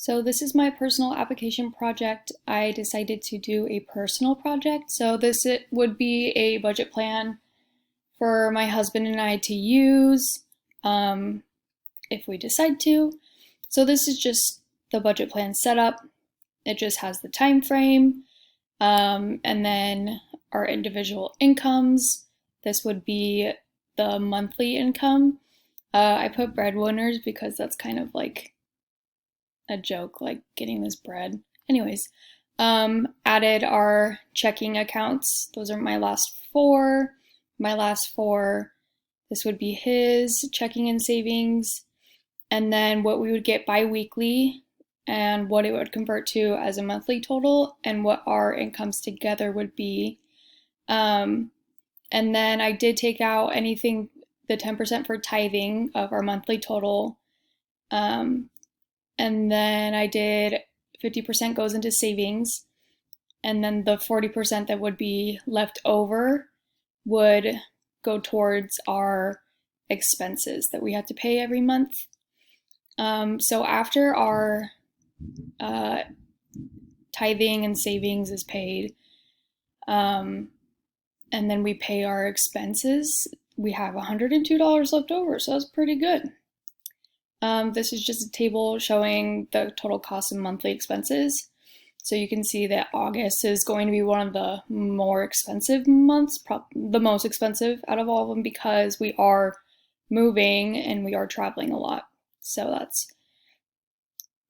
So this is my personal application project. I decided to do a personal project. So it would be a budget plan for my husband and I to use if we decide to. So this is just the budget plan setup. It just has the time frame and then our individual incomes. This would be the monthly income. I put breadwinners because that's kind of like a joke, like getting this bread. Anyways, added our checking accounts. Those are my last four. This would be his checking and savings, and then what we would get bi-weekly and what it would convert to as a monthly total and what our incomes together would be. And then I did take out anything, the 10% for tithing of our monthly total. And then I did 50% goes into savings, and then the 40% that would be left over would go towards our expenses that we had to pay every month. So after our tithing and savings is paid, and then we pay our expenses, we have $102 left over, so that's pretty good. This is just a table showing the total cost of monthly expenses. So you can see that August is going to be one of the more expensive months, the most expensive out of all of them, because we are moving and we are traveling a lot. So that's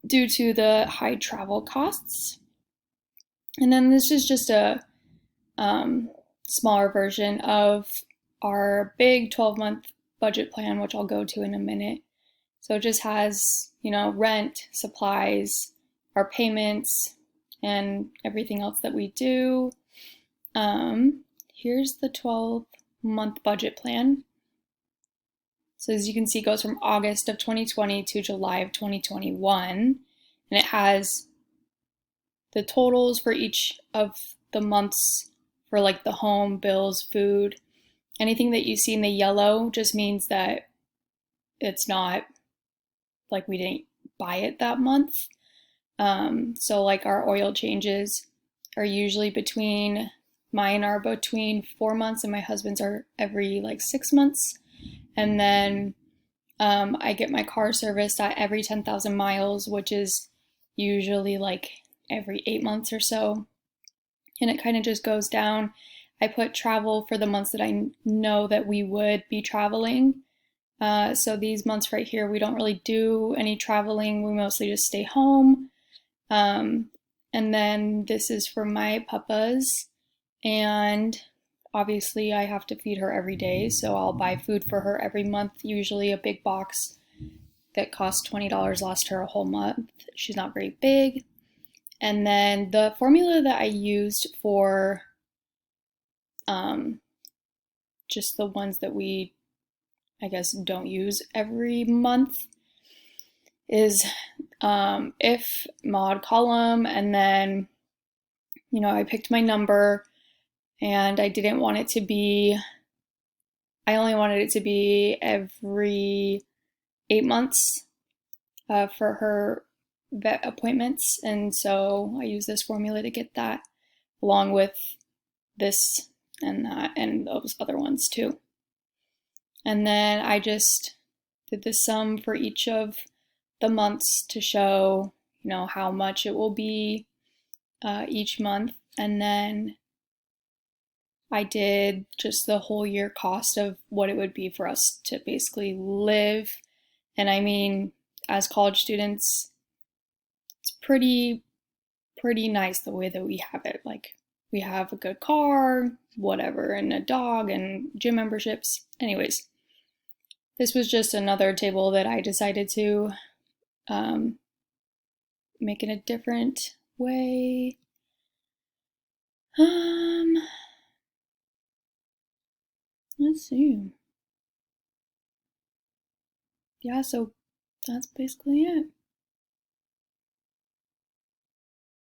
due to the high travel costs. And then this is just a smaller version of our big 12-month budget plan, which I'll go to in a minute. So it just has, rent, supplies, our payments, and everything else that we do. Here's the 12-month budget plan. So as you can see, it goes from August of 2020 to July of 2021. And it has the totals for each of the months for like the home, bills, food. Anything that you see in the yellow just means that it's not like we didn't buy it that month. So like our oil changes are usually mine are between 4 months and my husband's are every like 6 months. And then I get my car serviced at every 10,000 miles, which is usually like every 8 months or so. And it kind of just goes down. I put travel for the months that I know that we would be traveling. So these months right here, we don't really do any traveling. We mostly just stay home. And then this is for my papas. And obviously I have to feed her every day. So I'll buy food for her every month, usually a big box that costs $20 lasts her a whole month. She's not very big. And then the formula that I used for just the ones that we I guess don't use every month is if mod column, and then I picked my number, and I didn't want it to be, I only wanted it to be every 8 months for her vet appointments, and so I use this formula to get that, along with this and that and those other ones too. And then I just did the sum for each of the months to show, how much it will be each month. And then I did just the whole year cost of what it would be for us to basically live. And I mean, as college students, it's pretty nice the way that we have it. Like, we have a good car, whatever, and a dog and gym memberships. Anyways, this was just another table that I decided to make in a different way. Let's see. Yeah, so that's basically it.